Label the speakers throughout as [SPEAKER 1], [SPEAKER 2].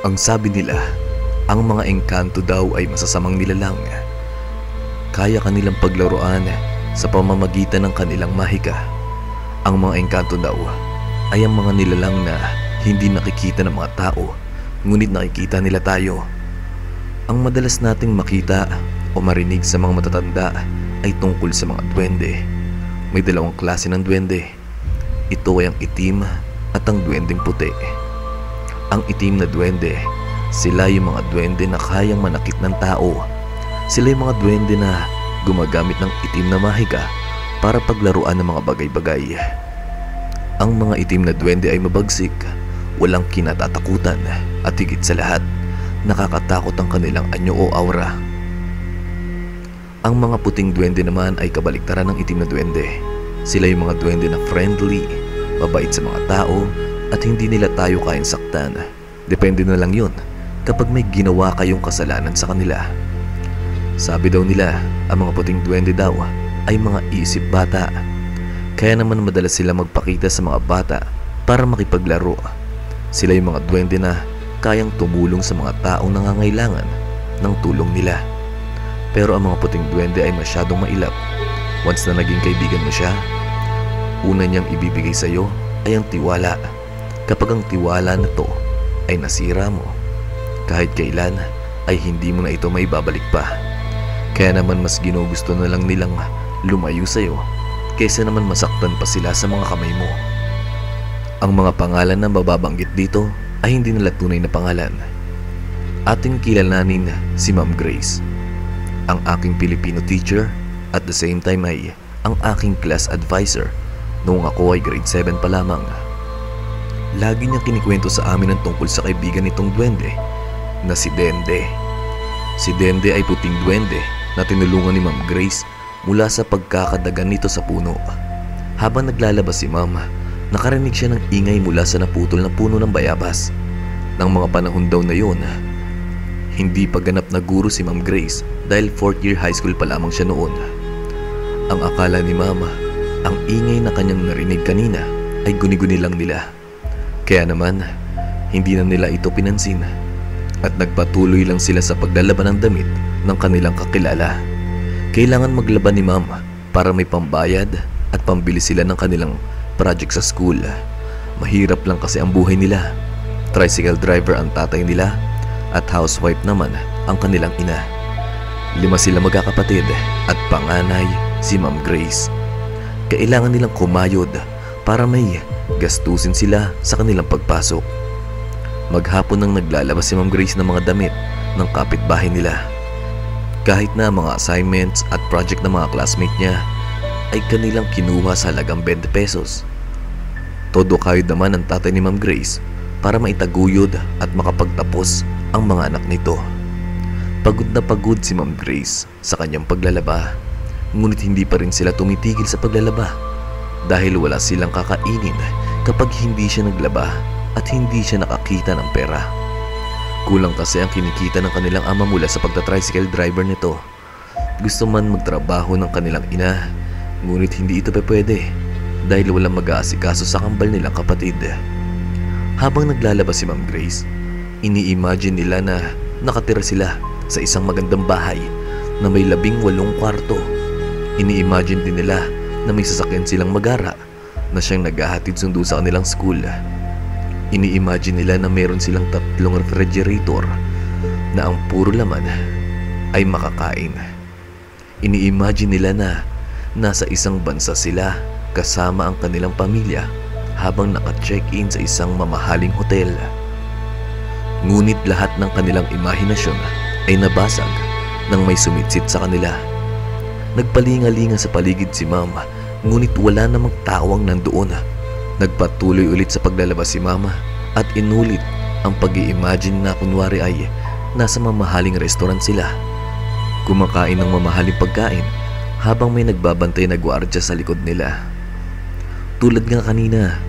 [SPEAKER 1] Ang sabi nila, ang mga engkanto daw ay masasamang nilalang. Kaya kanilang paglaruan sa pamamagitan ng kanilang mahika. Ang mga engkanto daw ay ang mga nilalang na hindi nakikita ng mga tao, ngunit nakikita nila tayo. Ang madalas nating makita o marinig sa mga matatanda ay tungkol sa mga duwende. May dalawang klase ng duwende. Ito ay ang itim at ang duwendeng puti. Ang itim na duwende, sila yung mga duwende na kayang manakit ng tao. Sila yung mga duwende na gumagamit ng itim na mahika para paglaruan ng mga bagay-bagay. Ang mga itim na duwende ay mabagsik, walang kinatatakutan, at higit sa lahat, nakakatakot ang kanilang anyo o aura. Ang mga puting duwende naman ay kabaliktaran ng itim na duwende. Sila yung mga duwende na friendly, mabait sa mga tao, at hindi nila tayo kayang saktan. Depende na lang yun kapag may ginawa kayong kasalanan sa kanila. Sabi daw nila, ang mga puting duwende daw ay mga isip bata. Kaya naman madalas sila magpakita sa mga bata para makipaglaro. Sila yung mga duwende na kayang tumulong sa mga taong nangangailangan ng tulong nila. Pero ang mga puting duwende ay masyadong mailap. Once na naging kaibigan mo siya, una niyang ibibigay sa iyo ay ang tiwala. Kapag ang tiwala na to ay nasira mo, kahit kailan ay hindi mo na ito maibabalik pa. Kaya naman mas ginugusto na lang nilang lumayo sa iyo kaysa naman masaktan pa sila sa mga kamay mo. Ang mga pangalan na mababanggit dito ay hindi nila tunay na pangalan. Ating kilalanin si Ma'am Grace, ang aking Filipino teacher, at the same time ay ang aking class advisor noong ako ay grade 7 pa lamang. Lagi niyang kinikwento sa amin ang tungkol sa kaibigan nitong duwende na si Dende. Si Dende ay puting duwende na tinulungan ni Ma'am Grace mula sa pagkakadagan nito sa puno. Habang naglalabas si Ma'am, nakarinig siya ng ingay mula sa naputol na puno ng bayabas. Nang mga panahon daw na yun, hindi pa ganap na guro si Ma'am Grace dahil 4th year high school pa lamang siya noon. Ang akala ni Ma'am, ang ingay na kanyang narinig kanina ay guni-guni lang nila. Kaya naman, hindi na nila ito pinansin at nagpatuloy lang sila sa paglalaban ng damit ng kanilang kakilala. Kailangan maglaban ni Ma'am para may pambayad at pambili sila ng kanilang project sa school. Mahirap lang kasi ang buhay nila. Tricycle driver ang tatay nila at housewife naman ang kanilang ina. 5 sila magkakapatid at panganay si Ma'am Grace. Kailangan nilang kumayod para may gastusin sila sa kanilang pagpasok. Maghapon nang naglalabas si Ma'am Grace ng mga damit ng kapitbahay nila. Kahit na mga assignments at project ng mga classmate niya ay kanilang kinuha sa halagang 20 pesos. Todo kayod naman ang tatay ni Ma'am Grace para maitaguyod at makapagtapos ang mga anak nito. Pagod na pagod si Ma'am Grace sa kanyang paglalaba, ngunit hindi pa rin sila tumitigil sa paglalaba dahil wala silang kakainin kapag hindi siya naglaba at hindi siya nakakita ng pera. Kulang kasi ang kinikita ng kanilang ama mula sa pagta-tricycle driver nito. Gusto man magtrabaho ng kanilang ina, ngunit hindi ito pwede dahil walang mag-aasikaso sa kambal nilang kapatid. Habang naglalabas si Ma'am Grace, ini-imagine nila na nakatira sila sa isang magandang bahay na may 18 kwarto. Ini-imagine din nila na may sasakyan silang magara na siyang naghahatid sundo sa kanilang school. Ini-imagine nila na meron silang 3 refrigerator na ang puro laman ay makakain. Ini-imagine nila na nasa isang bansa sila kasama ang kanilang pamilya habang naka-check-in sa isang mamahaling hotel. Ngunit lahat ng kanilang imahinasyon ay nabasag nang may sumitsit sa kanila. Nagpalingalinga sa paligid si Mama, ngunit wala namang tao ang nandoon. Nagpatuloy ulit sa paglalabas si Mama at inulit ang pag-i-imagine na kunwari ay nasa mamahaling restaurant sila. Kumakain ng mamahaling pagkain habang may nagbabantay na gwardiya sa likod nila. Tulad nga kanina,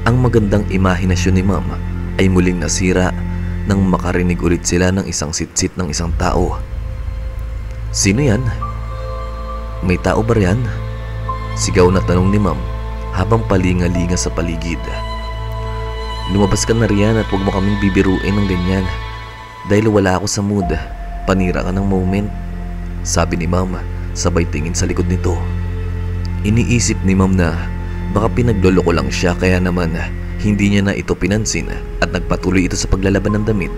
[SPEAKER 1] ang magandang imahinasyon ni Mama ay muling nasira nang makarinig ulit sila ng isang sitsit ng isang tao. "Sino yan? May tao ba riyan?" Sigaw na tanong ni Ma'am habang palingalinga sa paligid. Lumabas ka na riyan at huwag mo kaming bibiruin ng ganyan. Dahil wala ako sa mood. Panira ka ng moment. Sabi ni Ma'am sabay tingin sa likod nito. Iniisip ni Ma'am na baka pinagloloko lang siya kaya naman hindi niya na ito pinansin at nagpatuloy ito sa paglalaban ng damit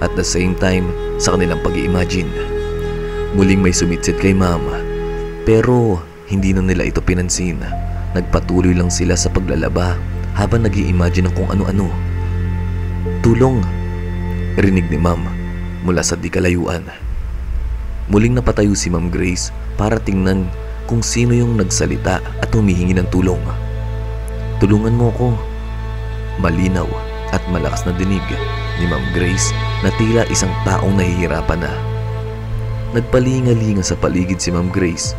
[SPEAKER 1] at the same time sa kanilang pag-i-imagine. Muling may sumitsid kay Ma'am pero hindi na nila ito pinansin. Nagpatuloy lang sila sa paglalaba habang nag-i-imagine ng kung ano-ano. Tulong! Rinig ni Ma'am mula sa di kalayuan. Muling napatayo si Ma'am Grace para tingnan kung sino yung nagsalita at humihingi ng tulong. Tulungan mo ko. Malinaw at malakas na dinig ni Ma'am Grace na tila isang taong nahihirapan na. Nagpalinga-linga sa paligid si Ma'am Grace,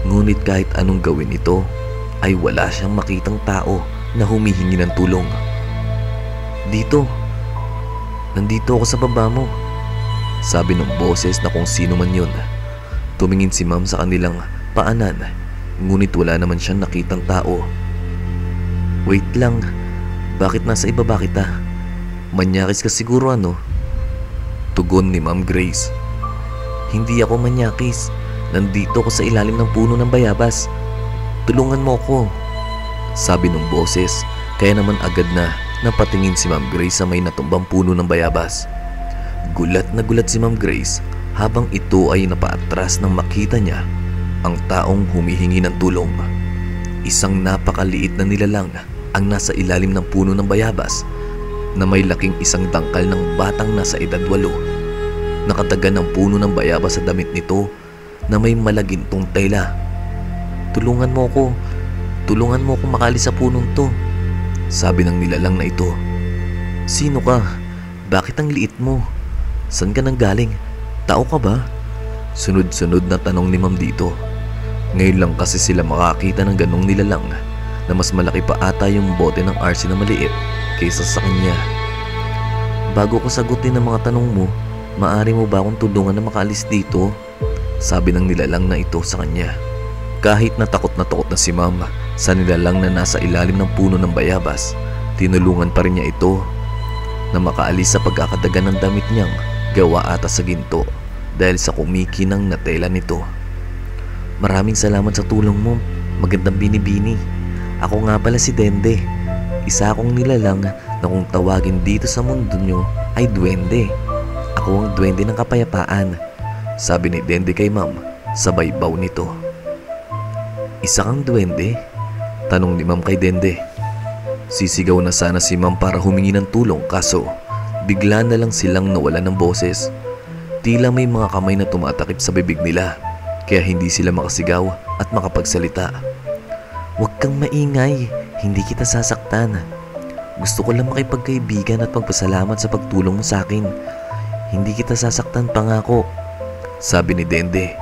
[SPEAKER 1] ngunit kahit anong gawin ito ay wala siyang makitang tao na humihingi ng tulong. Nandito ako sa baba mo, sabi ng boses na kung sino man yun. Tumingin si Ma'am sa kanilang paanan, ngunit wala naman siyang nakitang tao. Wait lang, bakit nasa ibaba kita? Manyakis ka siguro ano? Tugon ni Ma'am Grace. Hindi ako manyakis, nandito ako sa ilalim ng puno ng bayabas. Tulungan mo ako, sabi ng boses, kaya naman agad na napatingin si Ma'am Grace sa may natumbang puno ng bayabas. Gulat na gulat si Ma'am Grace habang ito ay napaatras nang makita niya ang taong humihingi ng tulong. Isang napakaliit na nilalang ang nasa ilalim ng puno ng bayabas na may laking isang dangkal ng batang nasa edad 8. Nakatagan ng puno ng bayabas sa damit nito na may malagintong tela. Tulungan mo ako makalis sa punong to, sabi ng nilalang na ito. Sino ka? Bakit ang liit mo? Saan ka nang galing? Tao ka ba? Sunod-sunod na tanong ni Ma'am dito. Ngayon lang kasi sila makakita ng ganong nilalang na mas malaki pa ata yung bote ng RC na maliit kaysa sa kanya. Bago ko sagutin ang mga tanong mo, maaari mo ba akong tulungan na makaalis dito? Sabi ng nilalang na ito sa kanya. Kahit na takot na si Ma'am sa nilalang na nasa ilalim ng puno ng bayabas, tinulungan pa rin niya ito na makaalis sa pagkakadagan ng damit niyang gawa ata sa ginto dahil sa kumikinang na tela nito. Maraming salamat sa tulong mo, magandang binibini. Ako nga pala si Dende, isa akong nilalang na kung tawagin dito sa mundo nyo ay duwende. Ako ang duwende ng kapayapaan, sabi ni Dende kay Ma'am sabay baw nito. Isa kang duwende? Tanong ni Ma'am kay Dende. Sisigaw na sana si Ma'am para humingi ng tulong kaso bigla na lang silang nawalan ng boses. Tila may mga kamay na tumatakip sa bibig nila kaya hindi sila makasigaw at makapagsalita. Huwag kang maingay, hindi kita sasaktan. Gusto ko lang makipagkaibigan at magpasalamat sa pagtulong mo sa akin. Hindi kita sasaktan, pangako, sabi ni Dende.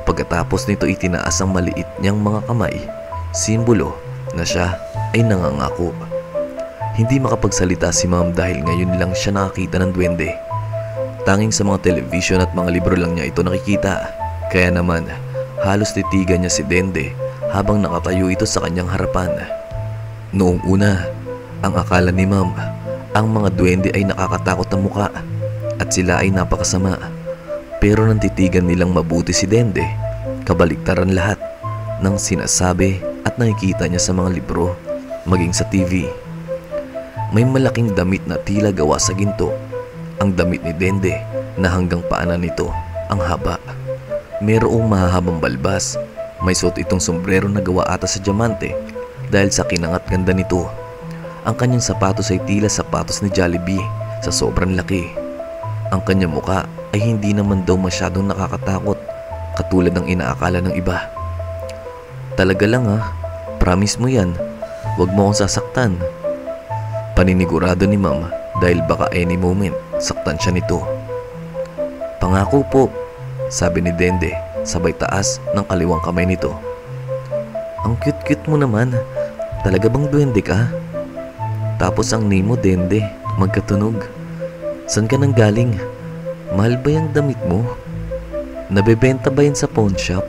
[SPEAKER 1] Pagkatapos nito itinaas ang maliit niyang mga kamay, simbolo na siya ay nangangako. Hindi makapagsalita si Ma'am dahil ngayon lang siya nakakita ng duwende. Tanging sa mga television at mga libro lang niya ito nakikita. Kaya naman halos titigan niya si Dende habang nakatayo ito sa kanyang harapan. Noong una, ang akala ni Ma'am, ang mga duwende ay nakakatakot na muka at sila ay napakasama. Pero nang titigan nilang mabuti si Dende, kabaligtaran lahat ng sinasabi at nakikita niya sa mga libro, maging sa TV. May malaking damit na tila gawa sa ginto. Ang damit ni Dende na hanggang paanan nito ang haba. Mayroong mahahabang balbas. May suot itong sombrero na gawa ata sa diamante dahil sa kinangat ganda nito. Ang kanyang sapatos ay tila sapatos ni Jollibee sa sobrang laki. Ang kanyang muka ay hindi naman daw masyadong nakakatakot katulad ng inaakala ng iba. Talaga lang promise mo yan, huwag mo akong sasaktan. Paninigurado ni Ma'am dahil baka any moment saktan siya nito. Pangako po, sabi ni Dende sabay taas ng kaliwang kamay nito. Ang cute-cute mo naman, talaga bang duwende ka? Tapos ang name mo Dende, magkatunog. San ka nang galing? Mahal ba yung damit mo? Nabebenta ba yan sa pawn shop?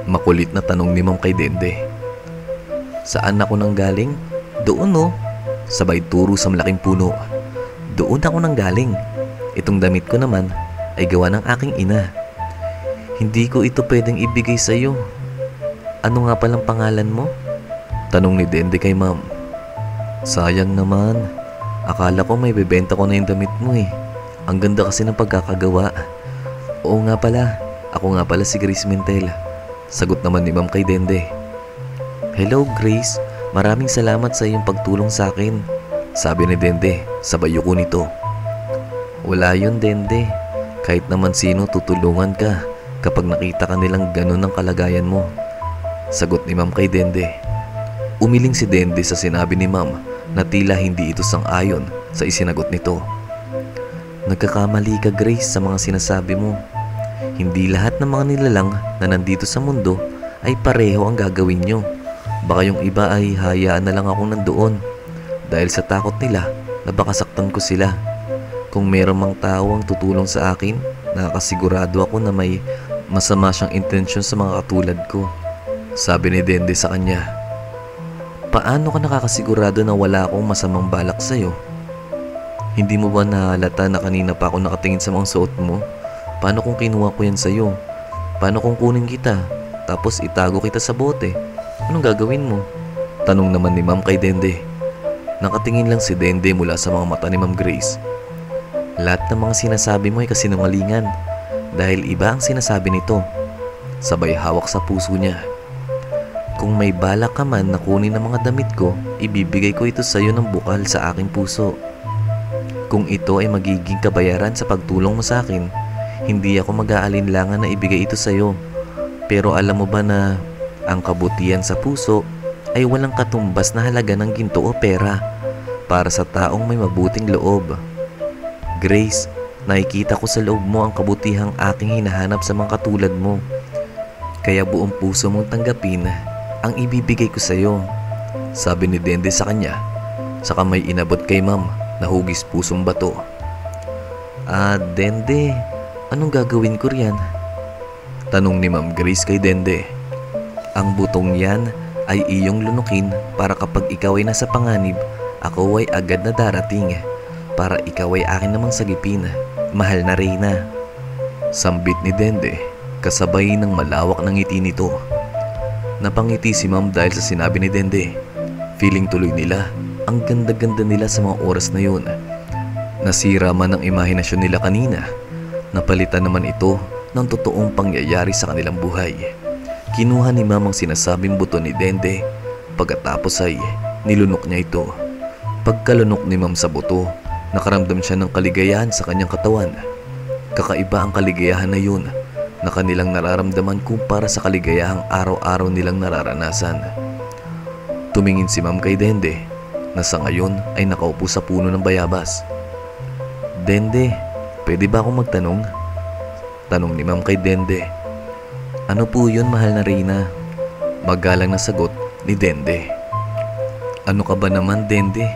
[SPEAKER 1] Makulit na tanong ni Ma'am kay Dende. Saan ako nang galing? Doon sabay turo sa malaking puno. Doon ako nanggaling. Itong damit ko naman ay gawa ng aking ina. Hindi ko ito pwedeng ibigay sa iyo. Ano nga palang pangalan mo? Tanong ni Dende kay ma'am. Sayang naman. Akala ko may bebenta ko na yung damit mo eh. Ang ganda kasi ng pagkakagawa. Oo nga pala. Ako nga pala si Grace Mintel. Sagot naman ni ma'am kay Dende. Hello Grace. Maraming salamat sa iyong pagtulong sa akin. Sabi ni Dende, sabay yuko nito. Wala yun Dende. Kahit naman sino tutulungan ka kapag nakita ka nilang ganun ang kalagayan mo. Sagot ni ma'am kay Dende. Umiling si Dende sa sinabi ni ma'am na tila hindi ito sang-ayon sa isinagot nito. Nagkakamali ka Grace sa mga sinasabi mo. Hindi lahat ng mga nilalang na nandito sa mundo ay pareho ang gagawin nyo. Baka yung iba ay hayaan na lang akong nandoon dahil sa takot nila na baka saktan ko sila. Kung meron mang tao ang tutulong sa akin, nakakasigurado ako na may masama siyang intensyon sa mga katulad ko. Sabi ni Dende sa kanya. Paano ka nakakasigurado na wala akong masamang balak sa'yo? Hindi mo ba nahalata na kanina pa ako nakatingin sa mga suot mo? Paano kung kinuha ko yan sa'yo? Paano kung kunin kita tapos itago kita sa bote? Anong gagawin mo? Tanong naman ni ma'am kay Dende. Nakatingin lang si Dende mula sa mga mata ni Ma'am Grace. Lahat ng mga sinasabi mo ay kasinungalingan dahil iba ang sinasabi nito. Sabay hawak sa puso niya. Kung may balak ka man na kunin ang mga damit ko, ibibigay ko ito sa iyo ng bukal sa aking puso. Kung ito ay magiging kabayaran sa pagtulong mo sa akin, hindi ako mag-aalinlangan na ibigay ito sa iyo. Pero alam mo ba na ang kabutihan sa puso ay walang katumbas na halaga ng ginto o pera para sa taong may mabuting loob. Grace, nakikita ko sa loob mo ang kabutihang aking hinahanap sa mga katulad mo. Kaya buong puso mong tanggapin ang ibibigay ko sa iyo. Sabi ni Dende sa kanya, saka may inabot kay ma'am na hugis pusong bato. Dende, anong gagawin ko riyan? Tanong ni Ma'am Grace kay Dende. Ang butong yan ay iyong lunukin para kapag ikaw ay nasa panganib, ako ay agad na darating para ikaw ay akin namang sagipin, mahal na Reyna. Sambit ni Dende kasabay ng malawak ng ngiti nito. Napangiti si ma'am dahil sa sinabi ni Dende. Feeling tuloy nila ang ganda-ganda nila sa mga oras na yun. Nasira man ang imahinasyon nila kanina, napalitan naman ito ng totoong pangyayari sa kanilang buhay. Kinuha ni ma'am ang sinasabing buto ni Dende. Pagkatapos ay nilunok niya ito. Pagkalunok ni ma'am sa buto, nakaramdam siya ng kaligayahan sa kanyang katawan. Kakaiba ang kaligayahan na yun na kanilang nararamdaman kumpara sa kaligayahang araw-araw nilang nararanasan. Tumingin si ma'am kay Dende na sa ngayon ay nakaupo sa puno ng bayabas. Dende, pwede ba akong magtanong? Tanong ni ma'am kay Dende. Ano po yun, mahal na Reyna? Magalang na sagot ni Dende. Ano ka ba naman, Dende?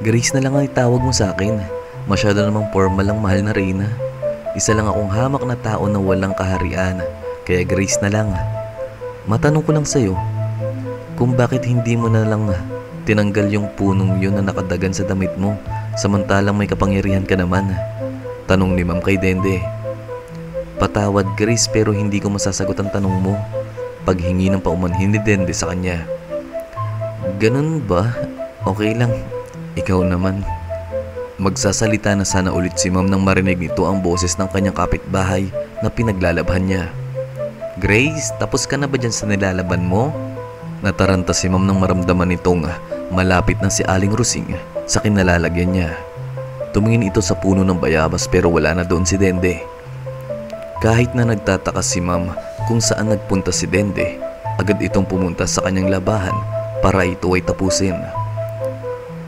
[SPEAKER 1] Grace na lang ang itawag mo sa akin. Masyado namang formal lang, mahal na Reyna. Isa lang akong hamak na tao na walang kaharian, kaya Grace na lang. Matanong ko lang sa'yo, kung bakit hindi mo na lang tinanggal yung punong yun na nakadagan sa damit mo, samantalang may kapangyarihan ka naman? Tanong ni ma'am kay Dende. Patawad Grace, pero hindi ko masasagot ang tanong mo. Paghingi ng paumanhin ni Dende sa kanya. Ganun ba? Okay lang. Ikaw naman. Magsasalita na sana ulit si ma'am nang marinig nito ang boses ng kanyang kapitbahay na pinaglalabhan niya. Grace, tapos ka na ba dyan sa nilalaban mo? Nataranta si ma'am nang maramdaman nitong malapit na si Aling Rusing sa kinalalagyan niya. Tumingin ito sa puno ng bayabas pero wala na doon si Dende. Kahit na nagtataka si ma'am kung saan nagpunta si Dende, agad itong pumunta sa kanyang labahan para ito ay tapusin.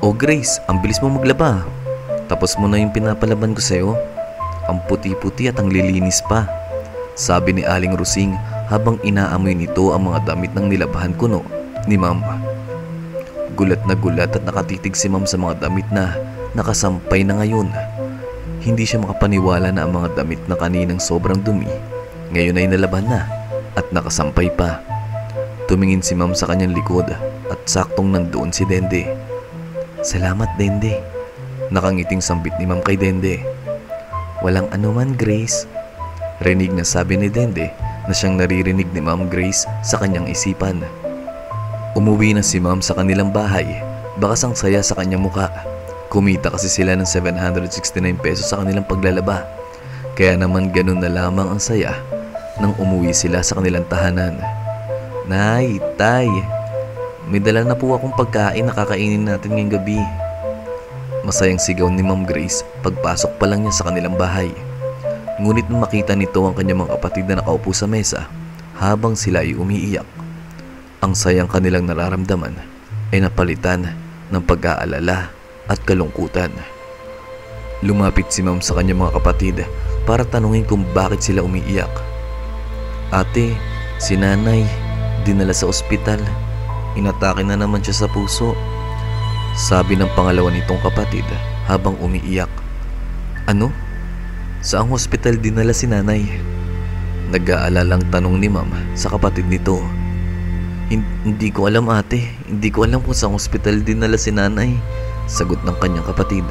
[SPEAKER 1] O Grace, ang bilis mo maglaba. Tapos mo na yung pinapalaban ko sa'yo. Ang puti-puti at ang lilinis pa. Sabi ni Aling Rusing habang inaamoy nito ang mga damit ng nilabahan kuno ni ma'am. Gulat na gulat at nakatitig si ma'am sa mga damit na nakasampay na ngayon. Hindi siya makapaniwala na ang mga damit na kaninang sobrang dumi ngayon ay nalaban na at nakasampay pa. Tumingin si ma'am sa kanyang likod at saktong nandoon si Dende. Salamat, Dende. Nakangiting sambit ni Ma'am kay Dende. Walang anuman, Grace. Rinig na sabi ni Dende na siyang naririnig ni Ma'am Grace sa kanyang isipan. Umuwi na si Ma'am sa kanilang bahay. Bakas ang saya sa kanyang muka. Kumita kasi sila ng 769 pesos sa kanilang paglalaba. Kaya naman ganun na lamang ang saya nang umuwi sila sa kanilang tahanan. Nay, Tay, may dala na po akong pagkain na kakainin natin ngayong gabi. Masayang sigaw ni Ma'am Grace pagpasok pa lang niya sa kanilang bahay. Ngunit nung makita nito ang kanyang mga kapatid na nakaupo sa mesa habang sila ay umiiyak, ang sayang kanilang nararamdaman ay napalitan ng pag-aalala at kalungkutan. Lumapit si Ma'am sa kanyang mga kapatid para tanungin kung bakit sila umiiyak. Ate, si Nanay dinala sa ospital. Inatake na naman siya sa puso, sabi ng pangalawa nitong kapatid habang umiiyak. Ano? Saang hospital dinala si Nanay? Nag-aalalang tanong ni Ma'am sa kapatid nito. Hindi ko alam, ate. Hindi ko alam kung saang hospital dinala si Nanay, sagot ng kanyang kapatid.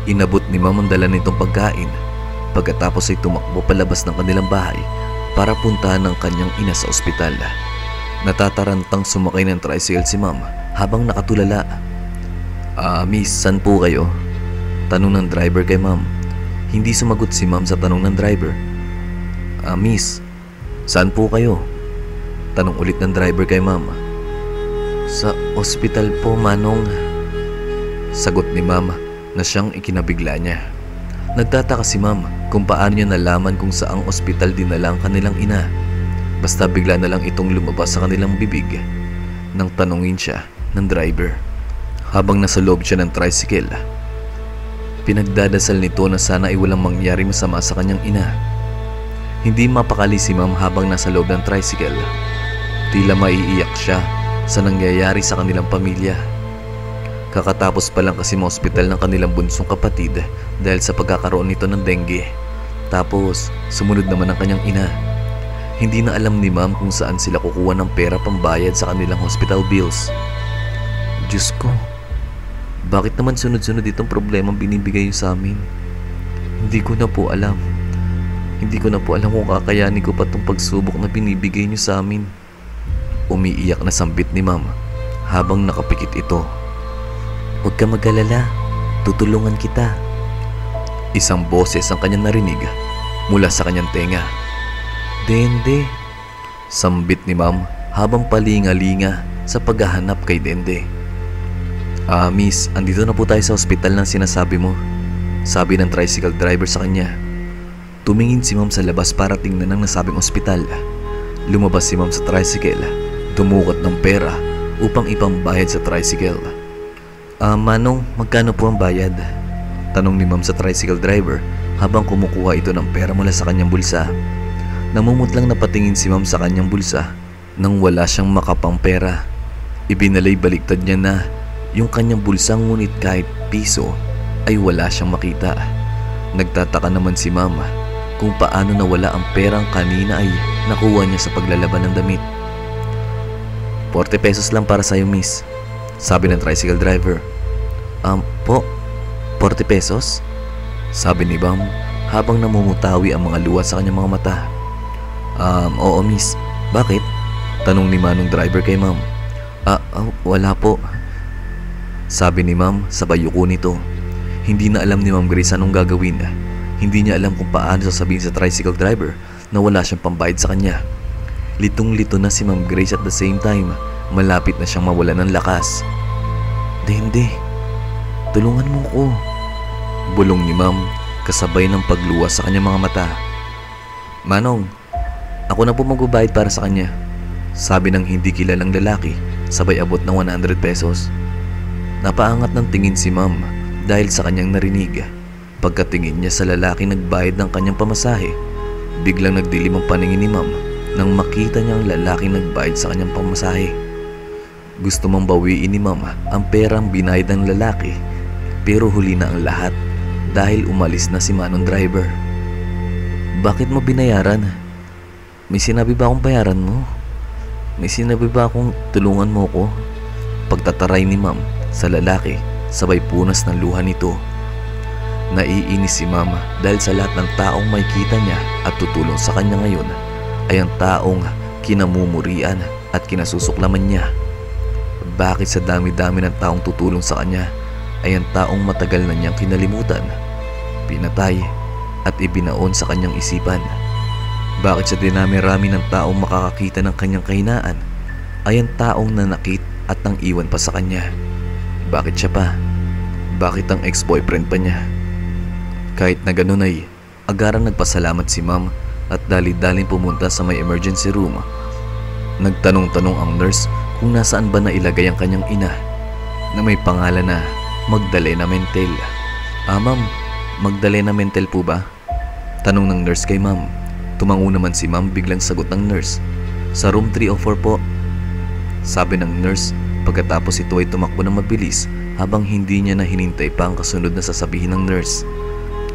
[SPEAKER 1] Inabot ni Ma'am ang dala nitong pagkain. Pagkatapos ay tumakbo palabas ng kanilang bahay para puntahan ng kanyang ina sa ospital. Natatarantang sumakay ng tricycle si Ma'am habang nakatulala. Miss, saan po kayo? Tanong ng driver kay Ma'am. Hindi sumagot si Ma'am sa tanong ng driver. Miss, saan po kayo? Tanong ulit ng driver kay Ma'am. Sa ospital po, Manong. Sagot ni Ma'am na siyang ikinabigla niya. Nagtataka si Ma'am kung paano niya nalaman kung saang ospital dinala ang kanilang ina. Basta bigla na lang itong lumabas sa kanilang bibig nang tanungin siya ng driver. Habang nasa loob siya ng tricycle, pinagdadasal nito na sana ay walang mangyari masama sa kanyang ina. Hindi mapakali si Ma'am habang nasa loob ng tricycle. Tila maiiyak siya sa nangyayari sa kanilang pamilya. Kakatapos pa lang kasi ma-hospital ng kanilang bunsong kapatid dahil sa pagkakaroon nito ng dengue. Tapos sumunod naman ang kanyang ina. Hindi na alam ni Ma'am kung saan sila kukuha ng pera pambayad sa kanilang hospital bills. Diyos ko, bakit naman sunod-sunod itong problemang binibigay niyo sa amin? Hindi ko na po alam. Hindi ko na po alam kung kakayanin ko pa itong pagsubok na binibigay niyo sa amin. Umiiyak na sambit ni Ma'am habang nakapikit ito. Huwag ka mag-alala, tutulungan kita. Isang boses ang kanyang narinig mula sa kanyang tenga. Dende, sambit ni Ma'am habang palinga-linga sa paghahanap kay Dende. Miss, andito na po tayo sa ospital ng sinasabi mo, sabi ng tricycle driver sa kanya. Tumingin si Ma'am sa labas para tingnan ang nasabing ospital. Lumabas si Ma'am sa tricycle, dumukot ng pera upang ipambayad sa tricycle. Manong, magkano po ang bayad? Tanong ni Ma'am sa tricycle driver habang kumukuha ito ng pera mula sa kanyang bulsa. Namumutlang napatingin si Ma'am sa kanyang bulsa nang wala siyang makapang pera. Ibinalay baliktad niya na yung kanyang bulsa, ngunit kahit piso ay wala siyang makita. Nagtataka naman si Ma'am kung paano nawala ang perang kanina ay nakuha niya sa paglalaban ng damit. 40 pesos lang para sa'yo, miss, sabi ng tricycle driver. Po, 40 pesos? Sabi ni Ma'am habang namumutawi ang mga luha sa kanyang mga mata. Oo, miss. Bakit? Tanong ni Manong driver kay Ma'am. Wala po, sabi ni Ma'am sabay yuko nito. Hindi na alam ni Ma'am Grace anong gagawin. Hindi niya alam kung paano sasabihin sa tricycle driver na wala siyang pambayad sa kanya. Litong-lito na si Ma'am Grace at the same time malapit na siyang mawalan ng lakas. Dende, tulungan mo ko, bulong ni Ma'am kasabay ng pagluwa sa kanyang mga mata. Manong, ako na po magbabayad para sa kanya, sabi ng hindi kilalang lalaki sabay abot ng 100 pesos. Napaangat ng tingin si Ma'am dahil sa kanyang narinig. Pagkatingin niya sa lalaki nagbayad ng kanyang pamasahe, biglang nagdilim ang paningin ni Ma'am nang makita niya ang lalaki nagbayad sa kanyang pamasahe. Gusto mang bawiin ni Ma'am ang perang binayad ng lalaki, pero huli na ang lahat dahil umalis na si Manong driver. Bakit mo binayaran? May sinabi ba akong bayaran mo? May sinabi ba akong tulungan mo ko? Pagtataray ni Ma'am sa lalaki sabay punas ng luha nito. Naiinis si ma'am dahil sa lahat ng taong makikita niya at tutulong sa kanya ngayon ay ang taong kinamumurian at kinasusuklaman niya. Bakit sa dami-dami ng taong tutulong sa kanya ay ang taong matagal na niyang kinalimutan, pinatay at ibinaon sa kanyang isipan? Bakit sa dinami-rami ng taong makakakita ng kanyang kahinaan ay ang taong nanakit at nang iwan pa sa kanya? Bakit siya pa? Bakit ang ex-boyfriend pa niya? Kahit na ganun ay agarang nagpasalamat si ma'am at dali-daling pumunta sa may emergency room. Nagtanong-tanong ang nurse kung nasaan ba nailagay ang kanyang ina na may pangalan na Magdalena Mentel. Ma'am, Magdalena Mentel po ba? Tanong ng nurse kay ma'am. Tumango naman si ma'am, biglang sagot ng nurse. Sa room 304 po. Sabi ng nurse pagkatapos ito ay tumakbo ng mabilis habang hindi niya na hinintay pa ang kasunod na sasabihin ng nurse.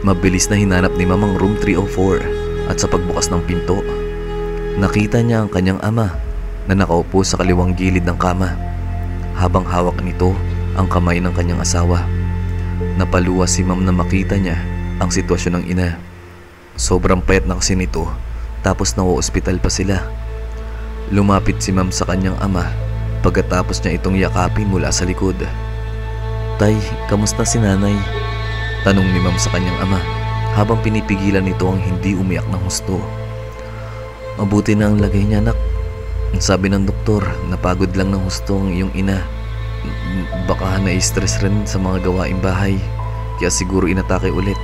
[SPEAKER 1] Mabilis na hinanap ni ma'am ang room 304 at sa pagbukas ng pinto, nakita niya ang kanyang ama na nakaupo sa kaliwang gilid ng kama habang hawak nito ang kamay ng kanyang asawa. Napaluwa si ma'am na makita niya ang sitwasyon ng ina. Sobrang payat na kasi nito tapos nawa-ospital pa sila. Lumapit si ma'am sa kanyang ama pagkatapos niya itong yakapin mula sa likod. Tay, kamusta si nanay? Tanong ni ma'am sa kanyang ama habang pinipigilan nito ang hindi umiyak ng husto. Mabuti na ang lagay niya, anak. Sabi ng doktor, napagod lang ng husto ang iyong ina. Baka na-stress rin sa mga gawaing bahay, kaya siguro inatake ulit.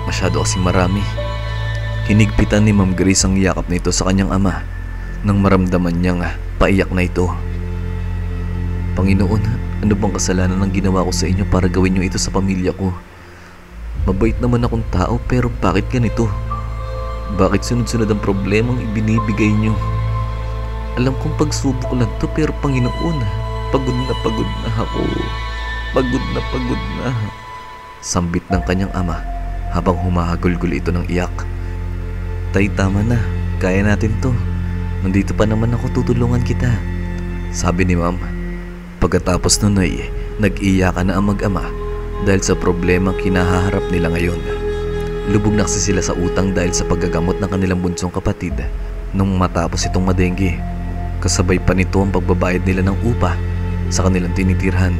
[SPEAKER 1] Masyado kasing marami. Hinigpitan ni Ma'am Grace ang yakap nito sa kanyang ama nang maramdaman niyang paiyak na ito. Panginoon, ano bang kasalanan ang ginawa ko sa inyo para gawin niyo ito sa pamilya ko? Mabait naman akong tao pero bakit ganito? Bakit sunod-sunod ang problemang ibinibigay niyo? Alam kong pagsubok lang to pero Panginoon, pagod na ako. Pagod na. Sambit ng kanyang ama habang humahagulgul ito ng iyak. Tay, tama na. Kaya natin to. Nandito pa naman ako, tutulungan kita. Sabi ni ma'am. Pagkatapos nun ay nag-iyakan na ang mag-ama dahil sa problema kinahaharap nila ngayon. Lubog na kasi sila sa utang dahil sa paggagamot ng kanilang bunsong kapatid nung matapos itong madengge. Kasabay pa nito ang pagbabayad nila ng upa sa kanilang tinitirhan.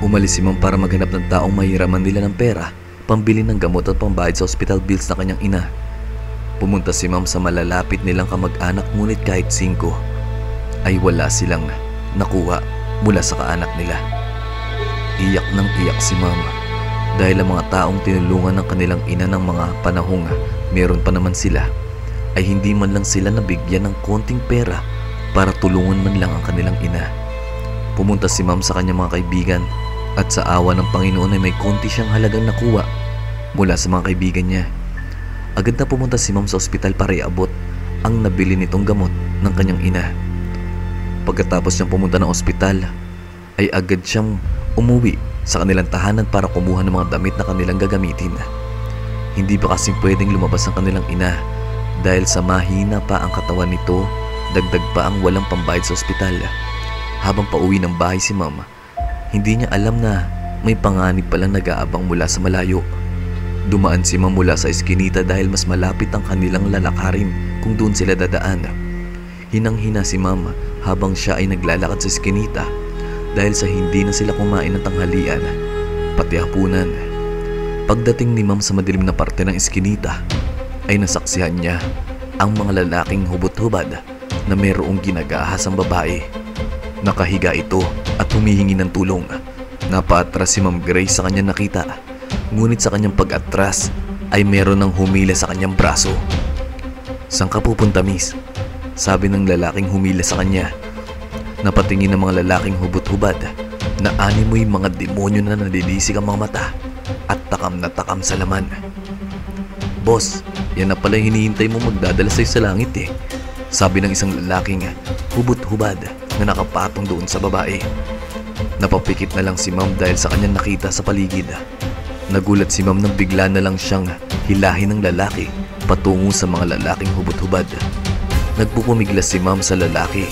[SPEAKER 1] Umalis si ma'am para maghanap ng taong mahiraman nila ng pera, pambili ng gamot at pambayad sa hospital bills na kanyang ina. Pumunta si ma'am sa malalapit nilang kamag-anak ngunit kahit 5 ay wala silang nakuha mula sa kaanak nila. Iyak ng iyak si mama dahil ang mga taong tinulungan ng kanilang ina ng mga panahong meron pa naman sila ay hindi man lang sila nabigyan ng konting pera para tulungan man lang ang kanilang ina. Pumunta si ma'am sa kanyang mga kaibigan at sa awa ng Panginoon ay may konti siyang halagang nakuha mula sa mga kaibigan niya. Agad na pumunta si ma'am sa ospital para iabot ang nabili nitong gamot ng kanyang ina. Pagkatapos niyang pumunta ng ospital ay agad siyang umuwi sa kanilang tahanan para kumuha ng mga damit na kanilang gagamitin. Hindi ba kasing pwedeng lumabas ang kanilang ina dahil sa mahina pa ang katawan nito, dagdag pa ang walang pambayad sa ospital. Habang pauwi ng bahay si mama, hindi niya alam na may panganib palang nag-aabang mula sa malayo. Dumaan si ma'am mula sa eskinita dahil mas malapit ang kanilang lalakarin kung doon sila dadaan. Hinang-hina si ma'am habang siya ay naglalakad sa eskinita dahil sa hindi na sila kumain ng tanghalian, pati hapunan. Pagdating ni ma'am sa madilim na parte ng eskinita, ay nasaksihan niya ang mga lalaking hubot-hubad na mayroong ginagahas ang babae. Nakahiga ito at humihingi ng tulong. Napaatras si Ma'am Grace sa kanyang nakita, ngunit sa kanyang pag-atras ay meron ng humila sa kanyang braso. "Saan ka pupunta, miss?" sabi ng lalaking humila sa kanya. Napatingin ng mga lalaking hubot-hubad na animoy mga demonyo na nalilisik ang mga mata at takam na takam sa laman. "Boss, yan na pala hinihintay mo magdadala sa'yo sa langit eh," sabi ng isang lalaking hubot-hubad na nakapatong doon sa babae. Napapikit na lang si ma'am dahil sa kanyang nakita sa paligid. Nagulat si ma'am nang bigla na lang siyang hilahin ng lalaki patungo sa mga lalaking hubot-hubad. Nagpupumiglas si ma'am sa lalaki,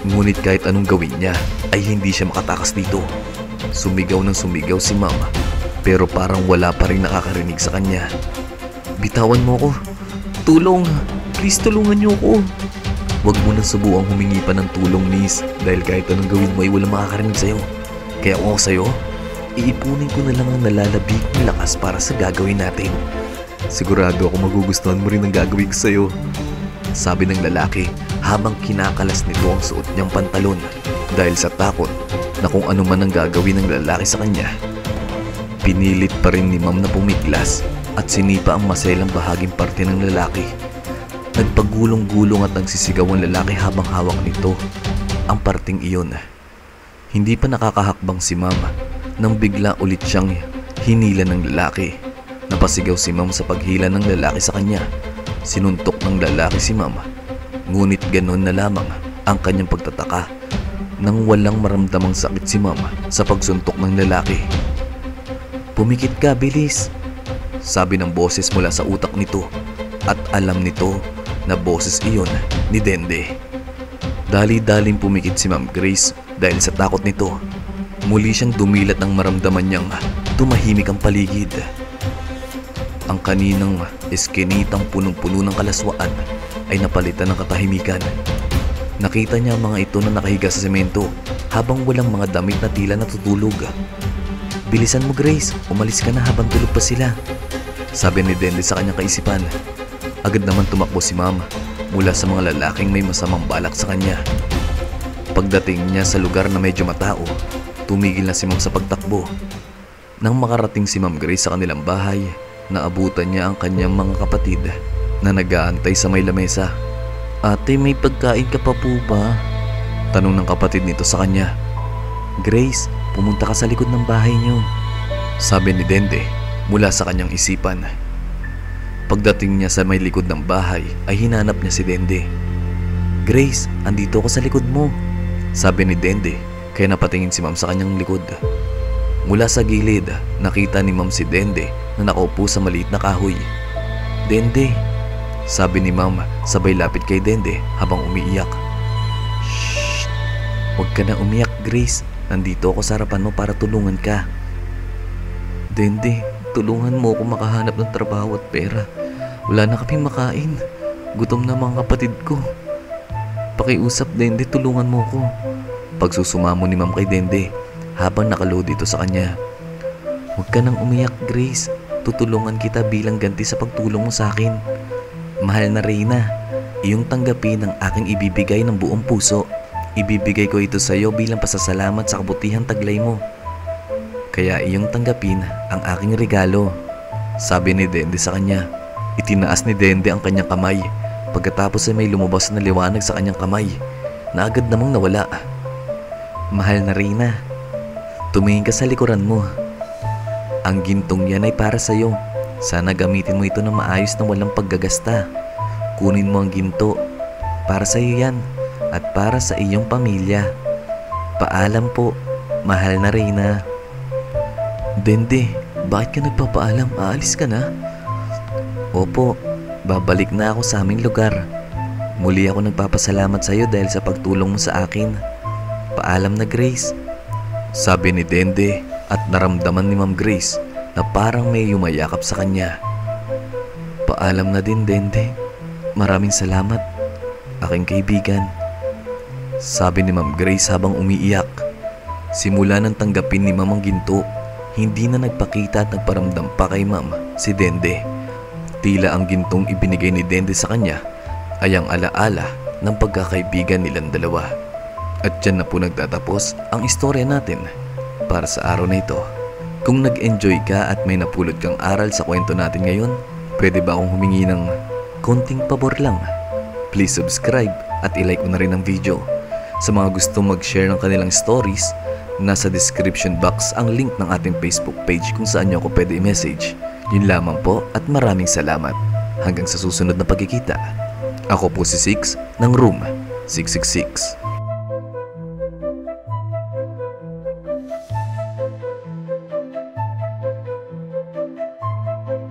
[SPEAKER 1] ngunit kahit anong gawin niya ay hindi siya makatakas dito. Sumigaw ng sumigaw si ma'am, pero parang wala pa rin nakakarinig sa kanya. Bitawan mo ko. Tulong! Please tulungan niyo ako. Huwag mo nang subuang humingi pa ng tulong, miss, dahil kahit anong gawin mo ay walang makakarinig sa'yo. Kaya kung ako sa'yo, iipunin ko na lang ang nalalabig na lakas para sa gagawin natin. Sigurado ako magugustuhan mo rin ang gagawin ko sa'yo, sabi ng lalaki habang kinakalas nito ang suot niyang pantalon dahil sa takot na kung ano man ang gagawin ng lalaki sa kanya. Pinilit pa rin ni ma'am na pumiglas at sinipa ang maselang bahaging parte ng lalaki. Nagpagulong-gulong at nagsisigaw ang lalaki habang hawak nito ang parting iyon. Hindi pa nakakahakbang si ma'am nang bigla ulit siyang hinila ng lalaki. Napasigaw si ma'am sa paghila ng lalaki sa kanya. Sinuntok ng lalaki si ma'am, ngunit ganon na lamang ang kanyang pagtataka nang walang maramdamang sakit si ma'am sa pagsuntok ng lalaki. Pumikit ka, bilis, sabi ng boses mula sa utak nito, at alam nito na boses iyon ni Dende. Dali-daling pumikit si Ma'am Grace dahil sa takot nito. Muli siyang dumilat nang maramdaman niyang tumahimik ang paligid. Ang kaninang eskinitang punong-puno ng kalaswaan ay napalitan ng katahimikan. Nakita niya ang mga ito na nakahiga sa semento habang walang mga damit na tila natutulog. Bilisan mo, Grace, umalis ka na habang tulog pa sila, sabi ni Dende sa kanyang kaisipan. Agad naman tumakbo si Ma'am mula sa mga lalaking may masamang balak sa kanya. Pagdating niya sa lugar na medyo matao, tumigil na si Ma'am sa pagtakbo. Nang makarating si Ma'am Grace sa kanilang bahay, naabutan niya ang kanyang mga kapatid na nag-aantay sa may lamesa. Ate, may pagkain ka pa po ba? Tanong ng kapatid nito sa kanya. Grace, pumunta ka sa likod ng bahay niyo, sabi ni Dende mula sa kanyang isipan. Pagdating niya sa may likod ng bahay ay hinanap niya si Dende. Grace, andito ako sa likod mo, sabi ni Dende, kaya napatingin si Ma'am sa kanyang likod. Mula sa gilid, nakita ni Ma'am si Dende na nakaupo sa maliit na kahoy. Dende, sabi ni Ma'am sabay lapit kay Dende habang umiiyak. Shh! Huwag ka na umiyak, Grace. Nandito ako sa harapan mo para tulungan ka. Dende, tulungan mo ako makahanap ng trabaho at pera. Wala na kaming makain. Gutom na mga kapatid ko. Pakiusap, Dende, tulungan mo ko, pagsusumamo ni Ma'am kay Dende habang nakaload dito sa kanya. Huwag ka nang umiyak, Grace. Tutulungan kita bilang ganti sa pagtulong mo sa akin. Mahal na Reyna, iyong tanggapin ang aking ibibigay ng buong puso. Ibibigay ko ito sa iyo bilang pasasalamat sa kabutihang taglay mo. Kaya iyong tanggapin ang aking regalo, sabi ni Dende sa kanya. Itinaas ni Dende ang kanyang kamay. Pagkatapos ay may lumabas na liwanag sa kanyang kamay na agad namang nawala. Mahal na Reyna, tumingin ka sa likuran mo. Ang gintong yan ay para sa iyo. Sana gamitin mo ito na maayos na walang paggagasta. Kunin mo ang ginto. Para sa iyo yan at para sa iyong pamilya. Paalam po, mahal na Reyna. Dende, bakit ka nagpapaalam? Aalis ka na? Opo, babalik na ako sa aming lugar. Muli ako nagpapasalamat sa iyo dahil sa pagtulong mo sa akin. Paalam na, Grace, sabi ni Dende, at naramdaman ni Ma'am Grace na parang may yumayakap sa kanya. Paalam na din, Dende. Maraming salamat, aking kaibigan, sabi ni Ma'am Grace habang umiiyak. Simula nang tanggapin ni Ma'am ang ginto, hindi na nagpakita at nagparamdam pa kay Ma'am si Dende. Tila ang gintong ibinigay ni Dende sa kanya ay ang alaala ng pagkakaibigan nilang dalawa. At dyan na po nagtatapos ang istorya natin para sa araw na ito. Kung nag-enjoy ka at may napulot kang aral sa kwento natin ngayon, pwede ba akong humingi ng konting pabor lang? Please subscribe at ilike mo na rin ang video. Sa mga gusto mag-share ng kanilang stories, nasa description box ang link ng ating Facebook page kung saan nyo ako pwede i-message. Yun lamang po at maraming salamat. Hanggang sa susunod na pagkikita. Ako po si Six ng Room 666.